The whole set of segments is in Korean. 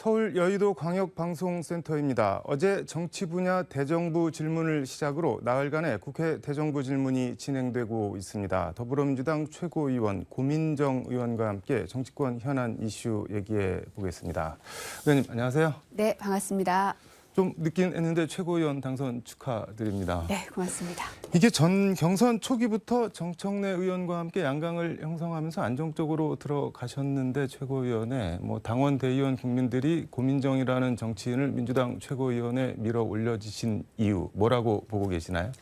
서울 여의도 광역방송센터입니다. 어제 정치 분야 대정부 질문을 시작으로 나흘간의 국회 대정부 질문이 진행되고 있습니다. 더불어민주당 최고위원 고민정 의원과 함께 정치권 현안 이슈 얘기해 보겠습니다. 의원님 안녕하세요. 네, 반갑습니다. 좀 늦긴 했는데 최고위원 당선 축하드립니다. 네, 고맙습니다. 이게 전 경선 초기부터 정청래 의원과 함께 양강을 형성하면서 안정적으로 들어가셨는데 최고위원회 당원 대의원 국민들이 고민정이라는 정치인을 민주당 최고위원에 밀어 올려주신 이유 뭐라고 보고 계시나요?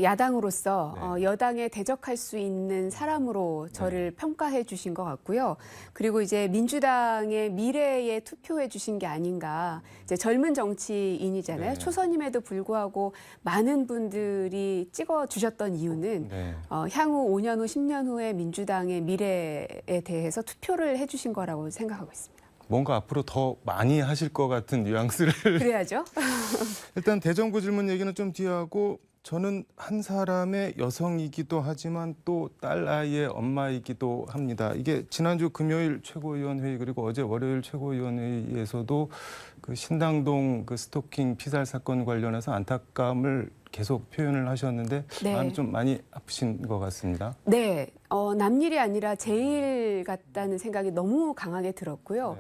야당으로서 여당에 대적할 수 있는 사람으로 저를 평가해 주신 것 같고요. 그리고 이제 민주당의 미래에 투표해 주신 게 아닌가. 이제 젊은 정치인이잖아요. 초선임에도 불구하고 많은 분들이 찍어 주셨던 이유는 향후 5년 후, 10년 후에 민주당의 미래에 대해서 투표를 해 주신 거라고 생각하고 있습니다. 뭔가 앞으로 더 많이 하실 것 같은 뉘앙스를. 그래야죠. 일단 대정부 질문 얘기는 좀 뒤에 하고 저는 한 사람의 여성이기도 하지만 또 딸 아이의 엄마이기도 합니다. 이게 지난주 금요일 최고위원회의 그리고 어제 월요일 최고위원회의에서도 그 신당동 그 스토킹 피살 사건 관련해서 안타까움을 계속 표현을 하셨는데 마음이 좀 많이 아프신 것 같습니다. 네, 남일이 아니라 제 일 같다는 생각이 너무 강하게 들었고요.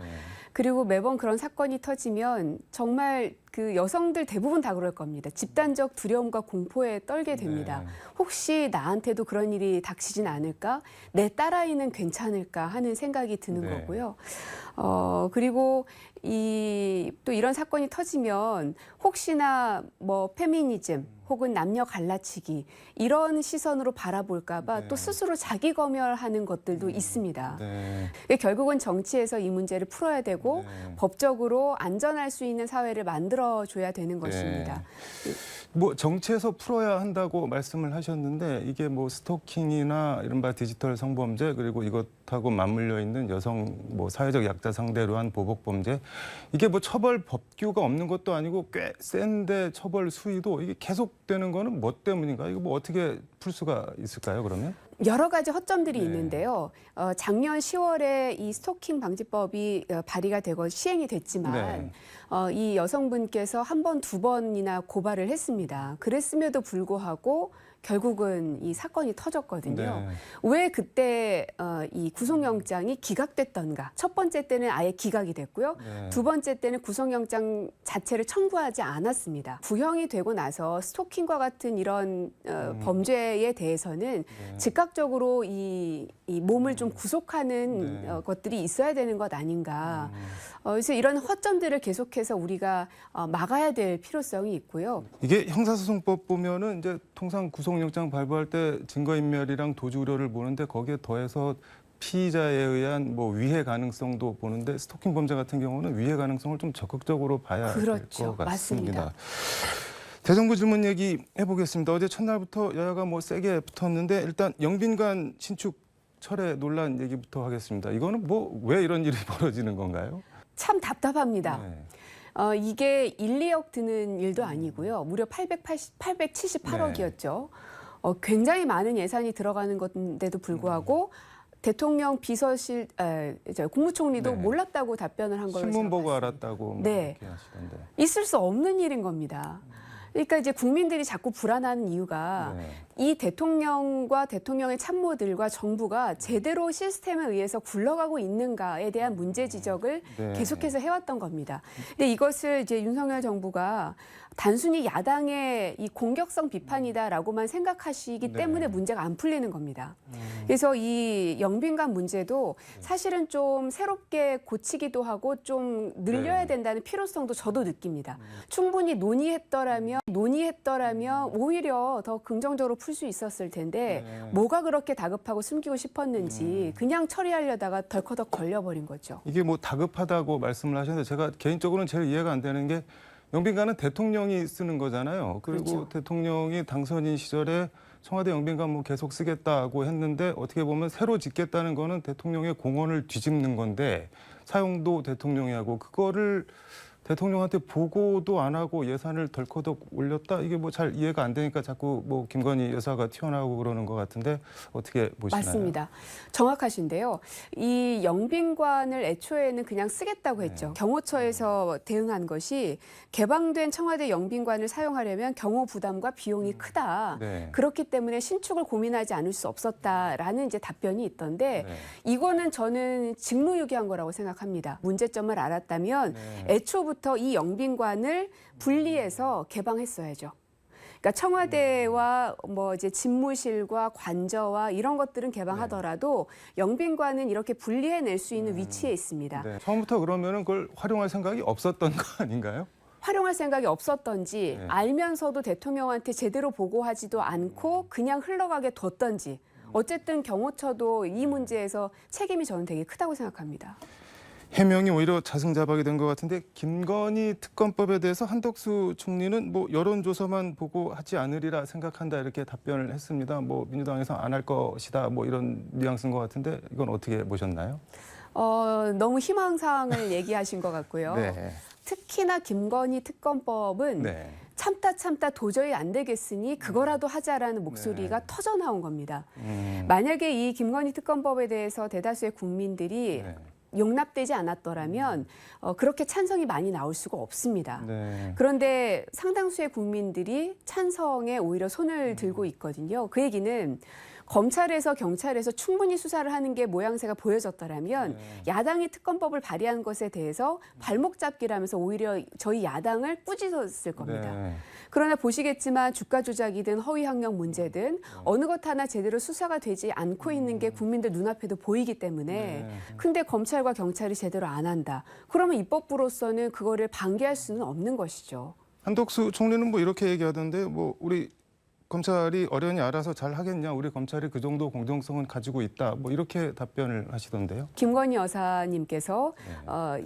그리고 매번 그런 사건이 터지면 정말 그 여성들 대부분 다 그럴 겁니다. 집단적 두려움과 공포에 떨게 됩니다. 혹시 나한테도 그런 일이 닥치진 않을까? 내 딸아이는 괜찮을까 하는 생각이 드는 거고요. 그리고 또 이런 사건이 터지면 혹시나 페미니즘 혹은 남녀 갈라치기 이런 시선으로 바라볼까 봐 또 스스로 자기 검열하는 것들도 있습니다. 결국은 정치에서 이 문제를 풀어야 되고 법적으로 안전할 수 있는 사회를 만들어줘야 되는 것입니다. 정치에서 풀어야 한다고 말씀을 하셨는데 이게 스토킹이나 이른바 디지털 성범죄 그리고 이것하고 맞물려 있는 여성 사회적 약자 상대로 한 보복 범죄 이게 처벌 법규가 없는 것도 아니고 꽤 센데 처벌 수위도 이게 계속되는 거는 뭐 때문인가? 이거 어떻게 풀 수가 있을까요? 그러면? 여러 가지 허점들이 있는데요. 작년 10월에 이 스토킹 방지법이 발의가 되고 시행이 됐지만 이 여성분께서 한 번, 두 번이나 고발을 했습니다. 그랬음에도 불구하고 결국은 이 사건이 터졌거든요. 왜 그때 이 구속영장이 기각됐던가? 첫 번째 때는 아예 기각이 됐고요. 두 번째 때는 구속영장 자체를 청구하지 않았습니다. 구형이 되고 나서 스토킹과 같은 이런 범죄에 대해서는 즉각적으로 이 몸을 좀 구속하는 것들이 있어야 되는 것 아닌가. 그래서 이런 허점들을 계속해서 우리가 막아야 될 필요성이 있고요. 이게 형사소송법 보면은 이제 통상 구속영장 발부할 때 증거인멸이랑 도주 우려를 보는데 거기에 더해서 피의자에 의한 위해 가능성도 보는데 스토킹 범죄 같은 경우는 위해 가능성을 좀 적극적으로 봐야 될 것 같습니다. 맞습니다. 대정부 질문 얘기 해보겠습니다. 어제 첫날부터 여야가 세게 붙었는데 일단 영빈관 신축 철회 논란 얘기부터 하겠습니다. 이거는 왜 이런 일이 벌어지는 건가요? 참 답답합니다. 이게 1, 2억 드는 일도 아니고요. 무려 878억이었죠. 굉장히 많은 예산이 들어가는 건데도 불구하고 대통령 비서실, 국무총리도 몰랐다고 답변을 한 걸로 신문 보고 알았다고 이렇게 하시던데. 있을 수 없는 일인 겁니다. 그러니까 이제 국민들이 자꾸 불안한 이유가 이 대통령과 대통령의 참모들과 정부가 제대로 시스템에 의해서 굴러가고 있는가에 대한 문제 지적을 계속해서 해왔던 겁니다. 근데 이것을 이제 윤석열 정부가 단순히 야당의 이 공격성 비판이다라고만 생각하시기 때문에 문제가 안 풀리는 겁니다. 그래서 이 영빈관 문제도 사실은 좀 새롭게 고치기도 하고 좀 늘려야 된다는 필요성도 저도 느낍니다. 충분히 논의했더라면 오히려 더 긍정적으로 풀 수 있었을 텐데 뭐가 그렇게 다급하고 숨기고 싶었는지 그냥 처리하려다가 덜커덕 걸려버린 거죠. 이게 다급하다고 말씀을 하셨는데 제가 개인적으로는 제일 이해가 안 되는 게 영빈관은 대통령이 쓰는 거잖아요. 그리고 대통령이 당선인 시절에 청와대 영빈관 계속 쓰겠다고 했는데 어떻게 보면 새로 짓겠다는 거는 대통령의 공언을 뒤집는 건데 사용도 대통령이 하고 그거를 대통령한테 보고도 안 하고 예산을 덜커덕 올렸다? 이게 뭐 잘 이해가 안 되니까 자꾸 뭐 김건희 여사가 튀어나오고 그러는 것 같은데 어떻게 보시나요? 맞습니다. 정확하신데요. 이 영빈관을 애초에는 그냥 쓰겠다고 했죠. 경호처에서 대응한 것이 개방된 청와대 영빈관을 사용하려면 경호 부담과 비용이 크다. 네. 그렇기 때문에 신축을 고민하지 않을 수 없었다라는 이제 답변이 있던데 네. 이거는 저는 직무유기한 거라고 생각합니다. 문제점을 알았다면 네. 애초부터 이 영빈관을 분리해서 개방했어야죠. 그러니까 청와대와 뭐 이제 집무실과 관저와 이런 것들은 개방하더라도 영빈관은 이렇게 분리해낼 수 있는 위치에 있습니다. 네. 처음부터 그러면은 그걸 활용할 생각이 없었던 거 아닌가요? 활용할 생각이 없었던지 네. 알면서도 대통령한테 제대로 보고하지도 않고 그냥 흘러가게 뒀던지 어쨌든 경호처도 이 문제에서 책임이 저는 되게 크다고 생각합니다. 해명이 오히려 자승자박이 된 것 같은데 김건희 특검법에 대해서 한덕수 총리는 뭐 여론조사만 보고 하지 않으리라 생각한다 이렇게 답변을 했습니다. 뭐 민주당에서 안 할 것이다 뭐 이런 뉘앙스인 것 같은데 이건 어떻게 보셨나요? 너무 희망사항을 얘기하신 것 같고요. 네. 특히나 김건희 특검법은 네. 참다 도저히 안 되겠으니 그거라도 하자라는 목소리가 네. 터져 나온 겁니다. 만약에 이 김건희 특검법에 대해서 대다수의 국민들이 네. 용납되지 않았더라면 그렇게 찬성이 많이 나올 수가 없습니다. 네. 그런데 상당수의 국민들이 찬성에 오히려 손을 들고 있거든요. 그 얘기는 검찰에서 경찰에서 충분히 수사를 하는 게 모양새가 보여졌더라면 네. 야당이 특검법을 발의한 것에 대해서 발목 잡기라면서 오히려 저희 야당을 꾸짖었을 겁니다. 네. 그러나 보시겠지만 주가 조작이든 허위 학력 문제든 어느 것 하나 제대로 수사가 되지 않고 있는 게 국민들 눈앞에도 보이기 때문에 네. 근데 검찰과 경찰이 제대로 안 한다. 그러면 입법부로서는 그거를 방기할 수는 없는 것이죠. 한덕수 총리는 뭐 이렇게 얘기하던데 뭐 우리 검찰이 어련히 알아서 잘 하겠냐? 우리 검찰이 그 정도 공정성은 가지고 있다. 뭐 이렇게 답변을 하시던데요. 김건희 여사님께서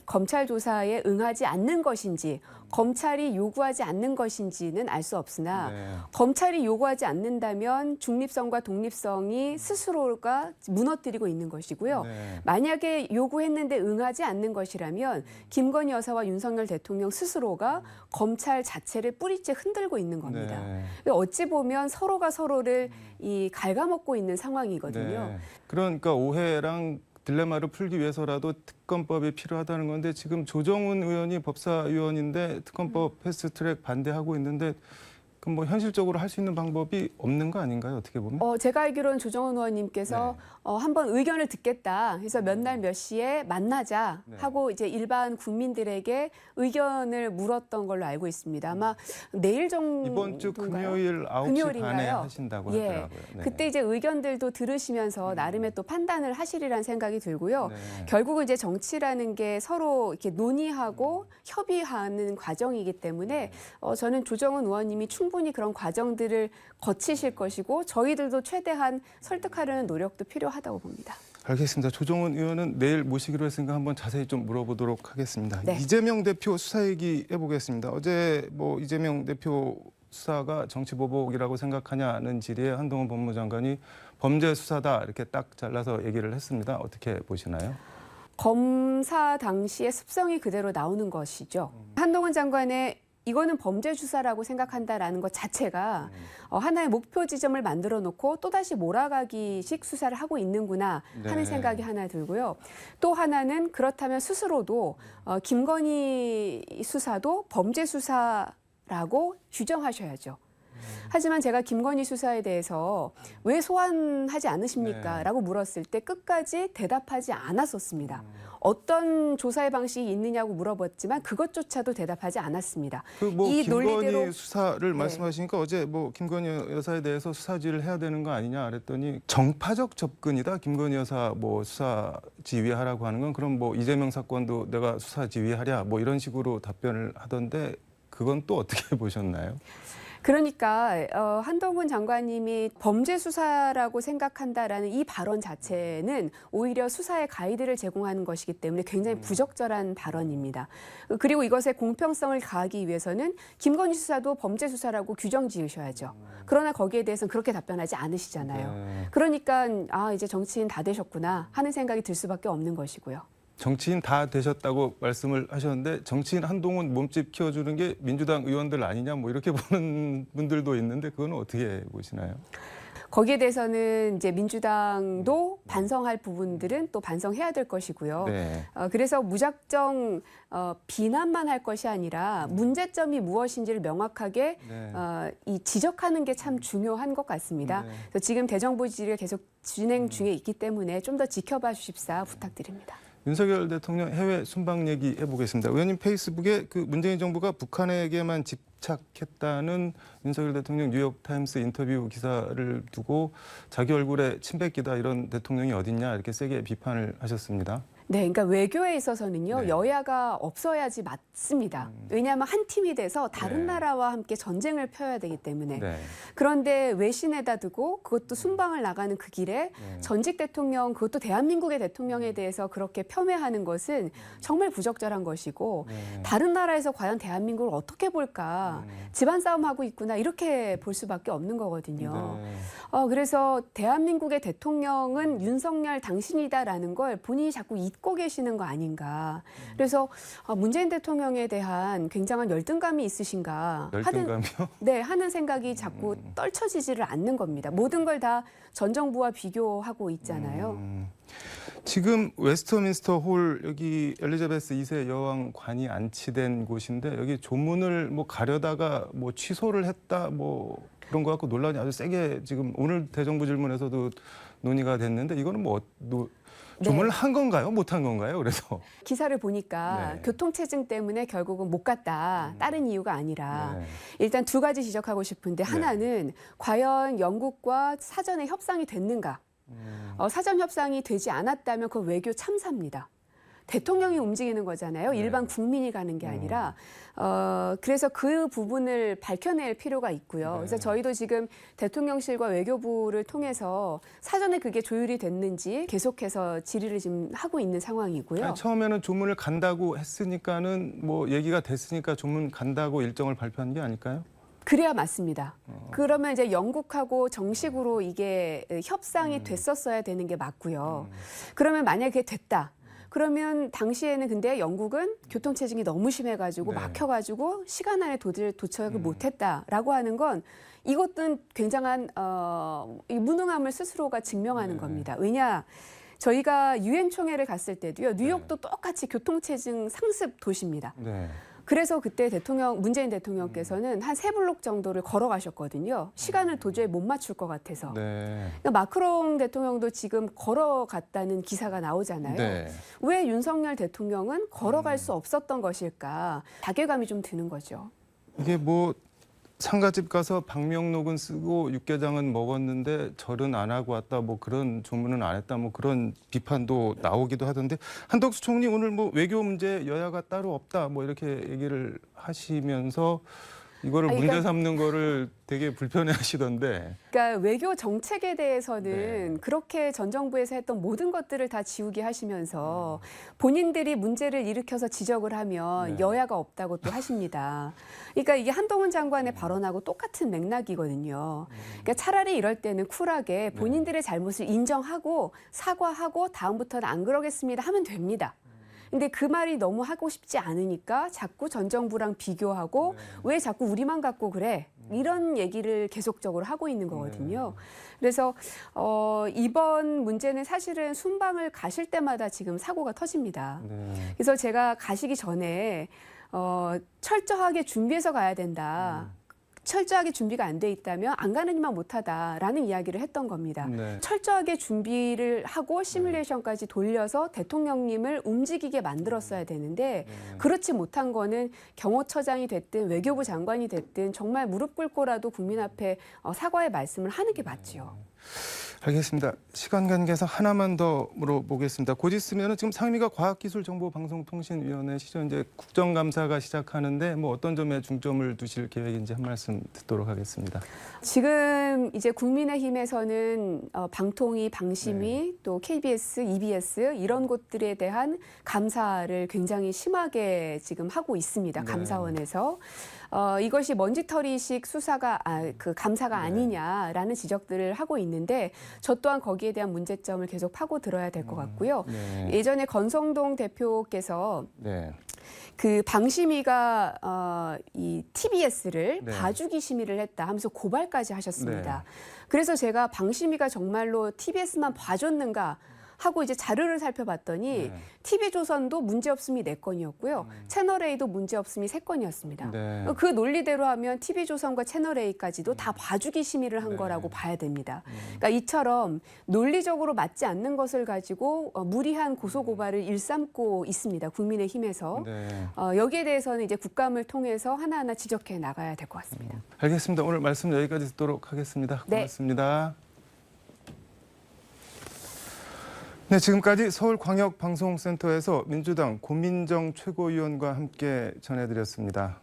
검찰 조사에 응하지 않는 것인지 검찰이 요구하지 않는 것인지는 알 수 없으나 네. 검찰이 요구하지 않는다면 중립성과 독립성이 스스로가 무너뜨리고 있는 것이고요. 네. 만약에 요구했는데 응하지 않는 것이라면 김건희 여사와 윤석열 대통령 스스로가 검찰 자체를 뿌리째 흔들고 있는 겁니다. 네. 어찌 보면 서로가 서로를 이 갉아먹고 있는 상황이거든요. 네. 그러니까 오해랑 딜레마를 풀기 위해서라도 특검법이 필요하다는 건데 지금 조정훈 의원이 법사위원인데 특검법 패스트트랙 반대하고 있는데 그럼 뭐 현실적으로 할 수 있는 방법이 없는 거 아닌가요? 어떻게 보면? 제가 알기로는 조정훈 의원님께서 한번 의견을 듣겠다 해서 몇 날 몇 시에 만나자 네. 하고 이제 일반 국민들에게 의견을 물었던 걸로 알고 있습니다. 아마 내일 정도인가요? 이번 주 금요일 9시 금요일인가요? 반에 하신다고 예. 하더라고요. 네. 그때 이제 의견들도 들으시면서 나름의 또 판단을 하시리라는 생각이 들고요. 네. 결국은 이제 정치라는 게 서로 이렇게 논의하고 협의하는 과정이기 때문에 저는 조정훈 의원님이 충분히 그런 과정들을 거치실 것이고 저희들도 최대한 설득하려는 노력도 필요하다고 봅니다. 알겠습니다. 조정훈 의원은 내일 모시기로 했으니까 한번 자세히 좀 물어보도록 하겠습니다. 네. 이재명 대표 수사 얘기 해보겠습니다. 어제 뭐 이재명 대표 수사가 정치보복이라고 생각하냐는 질의에 한동훈 법무장관이 범죄 수사다 이렇게 딱 잘라서 얘기를 했습니다. 어떻게 보시나요? 검사 당시의 습성이 그대로 나오는 것이죠. 한동훈 장관의 이거는 범죄 수사라고 생각한다라는 것 자체가 하나의 목표 지점을 만들어 놓고 또다시 몰아가기식 수사를 하고 있는구나 하는 네. 생각이 하나 들고요. 또 하나는 그렇다면 스스로도 김건희 수사도 범죄 수사라고 규정하셔야죠. 하지만 제가 김건희 수사에 대해서 왜 소환하지 않으십니까? 네. 라고 물었을 때 끝까지 대답하지 않았었습니다. 어떤 조사의 방식이 있느냐고 물어봤지만 그것조차도 대답하지 않았습니다. 그 뭐 이 김건희 논리대로 수사를 말씀하시니까 어제 뭐 김건희 여사에 대해서 수사지휘를 해야 되는 거 아니냐 그랬더니 정파적 접근이다. 김건희 여사 뭐 수사 지휘하라고 하는 건 그럼 뭐 이재명 사건도 내가 수사 지휘하랴 뭐 이런 식으로 답변을 하던데 그건 또 어떻게 보셨나요? 그러니까 한동훈 장관님이 범죄 수사라고 생각한다라는 이 발언 자체는 오히려 수사의 가이드를 제공하는 것이기 때문에 굉장히 부적절한 발언입니다. 그리고 이것의 공평성을 가하기 위해서는 김건희 수사도 범죄 수사라고 규정 지으셔야죠. 그러나 거기에 대해서는 그렇게 답변하지 않으시잖아요. 네. 그러니까 이제 정치인 다 되셨구나 하는 생각이 들 수밖에 없는 것이고요. 정치인 다 되셨다고 말씀을 하셨는데 정치인 한동훈 몸집 키워주는 게 민주당 의원들 아니냐 뭐 이렇게 보는 분들도 있는데 그건 어떻게 보시나요? 거기에 대해서는 이제 민주당도 반성할 부분들은 또 반성해야 될 것이고요. 네. 그래서 무작정 비난만 할 것이 아니라 문제점이 무엇인지를 명확하게 네. 이 지적하는 게 참 중요한 것 같습니다. 네. 그래서 지금 대정부 질의가 계속 진행 중에 있기 때문에 좀 더 지켜봐 주십사 부탁드립니다. 윤석열 대통령 해외 순방 얘기 해보겠습니다. 의원님 페이스북에 그 문재인 정부가 북한에게만 집착했다는 윤석열 대통령 뉴욕타임스 인터뷰 기사를 두고 자기 얼굴에 침 뱉기다 이런 대통령이 어딨냐 이렇게 세게 비판을 하셨습니다. 네, 그러니까 외교에 있어서는요 네. 여야가 없어야지 맞습니다. 왜냐하면 한 팀이 돼서 다른 네. 나라와 함께 전쟁을 펴야 되기 때문에. 네. 그런데 외신에다 두고 그것도 순방을 나가는 그 길에 네. 전직 대통령 그것도 대한민국의 대통령에 대해서 그렇게 폄훼하는 것은 정말 부적절한 것이고 네. 다른 나라에서 과연 대한민국을 어떻게 볼까 집안 싸움 하고 있구나 이렇게 볼 수밖에 없는 거거든요. 네. 그래서 대한민국의 대통령은 윤석열 당신이다라는 걸 본인이 자꾸 잊고 계시는 거 아닌가. 그래서 문재인 대통령에 대한 굉장한 열등감이 있으신가 열등감이요? 하는 생각이 자꾸 떨쳐지지를 않는 겁니다. 모든 걸 다 전 정부와 비교하고 있잖아요. 지금 웨스트민스터 홀 여기 엘리자베스 2세 여왕 관이 안치된 곳인데 여기 조문을 뭐 가려다가 뭐 취소를 했다 뭐 그런 거 갖고 논란이 아주 세게 지금 오늘 대정부 질문에서도 논의가 됐는데 이거는 뭐 조문을 한 건가요? 못 한 건가요? 그래서 기사를 보니까 네. 교통체증 때문에 결국은 못 갔다. 다른 이유가 아니라 네. 일단 두 가지 지적하고 싶은데 하나는 과연 영국과 사전에 협상이 됐는가? 사전 협상이 되지 않았다면 그건 외교 참사입니다. 대통령이 움직이는 거잖아요. 일반 국민이 가는 게 아니라. 그래서 그 부분을 밝혀낼 필요가 있고요. 그래서 저희도 지금 대통령실과 외교부를 통해서 사전에 그게 조율이 됐는지 계속해서 질의를 지금 하고 있는 상황이고요. 아니, 처음에는 조문을 간다고 했으니까는 뭐 얘기가 됐으니까 조문 간다고 일정을 발표한 게 아닐까요? 그래야 맞습니다. 그러면 이제 영국하고 정식으로 이게 협상이 됐었어야 되는 게 맞고요. 그러면 만약에 됐다. 그러면 당시에는 근데 영국은 교통체증이 너무 심해가지고 네. 막혀가지고 시간 안에 도착을 못했다라고 하는 건 이것은 굉장한 이 무능함을 스스로가 증명하는 겁니다. 왜냐? 저희가 유엔 총회를 갔을 때도요. 뉴욕도 똑같이 교통체증 상습 도시입니다. 네. 그래서 그때 문재인 대통령께서는 한 3블록 정도를 걸어가셨거든요. 시간을 도저히 못 맞출 것 같아서. 네. 그러니까 마크롱 대통령도 지금 걸어갔다는 기사가 나오잖아요. 네. 왜 윤석열 대통령은 걸어갈 수 없었던 것일까? 자괴감이 좀 드는 거죠. 이게 뭐 상가집 가서 방명록은 쓰고 육개장은 먹었는데 절은 안 하고 왔다 뭐 그런 조문은 안 했다 뭐 그런 비판도 나오기도 하던데 한덕수 총리 오늘 뭐 외교 문제 여야가 따로 없다 뭐 이렇게 얘기를 하시면서 이거를 문제 그러니까 삼는 거를 되게 불편해 하시던데. 그러니까 외교 정책에 대해서는 그렇게 전 정부에서 했던 모든 것들을 다 지우게 하시면서 본인들이 문제를 일으켜서 지적을 하면 여야가 없다고 또 하십니다. 그러니까 이게 한동훈 장관의 발언하고 똑같은 맥락이거든요. 그러니까 차라리 이럴 때는 쿨하게 본인들의 잘못을 인정하고 사과하고 다음부터는 안 그러겠습니다 하면 됩니다. 근데 그 말이 너무 하고 싶지 않으니까 자꾸 전 정부랑 비교하고 왜 자꾸 우리만 갖고 그래? 이런 얘기를 계속적으로 하고 있는 거거든요. 그래서 이번 문제는 사실은 순방을 가실 때마다 지금 사고가 터집니다. 그래서 제가 가시기 전에 철저하게 준비해서 가야 된다. 철저하게 준비가 안 돼 있다면 안 가는 이만 못하다라는 이야기를 했던 겁니다. 철저하게 준비를 하고 시뮬레이션까지 돌려서 대통령님을 움직이게 만들었어야 되는데 그렇지 못한 거는 경호처장이 됐든 외교부 장관이 됐든 정말 무릎 꿇고라도 국민 앞에 사과의 말씀을 하는 게 맞지요. 알겠습니다. 시간 관계상 하나만 더 물어보겠습니다. 곧 있으면 지금 상임위가 과학기술정보방송통신위원회 시절 이제 국정감사가 시작하는데 뭐 어떤 점에 중점을 두실 계획인지 한 말씀 듣도록 하겠습니다. 지금 이제 국민의힘에서는 방통위, 방심위, 또 KBS, EBS 이런 곳들에 대한 감사를 굉장히 심하게 지금 하고 있습니다. 감사원에서. 이것이 먼지털이식 수사가 그 감사가 아니냐라는 지적들을 하고 있는데 저 또한 거기에 대한 문제점을 계속 파고 들어야 될 것 같고요. 네. 예전에 권성동 대표께서 네. 그 방심위가 이 TBS를 네. 봐주기 심의를 했다 하면서 고발까지 하셨습니다. 네. 그래서 제가 방심위가 정말로 TBS만 봐줬는가 하고 이제 자료를 살펴봤더니 네. TV조선도 문제없음이 4건이었고요. 채널A도 문제없음이 3건이었습니다. 네. 그 논리대로 하면 TV조선과 채널A까지도 다 봐주기 심의를 한 네. 거라고 봐야 됩니다. 그러니까 이처럼 논리적으로 맞지 않는 것을 가지고 무리한 고소고발을 일삼고 있습니다. 국민의힘에서. 네. 여기에 대해서는 이제 국감을 통해서 하나하나 지적해 나가야 될 것 같습니다. 알겠습니다. 오늘 말씀 여기까지 듣도록 하겠습니다. 네. 고맙습니다. 네, 지금까지 서울광역방송센터에서 민주당 고민정 최고위원과 함께 전해드렸습니다.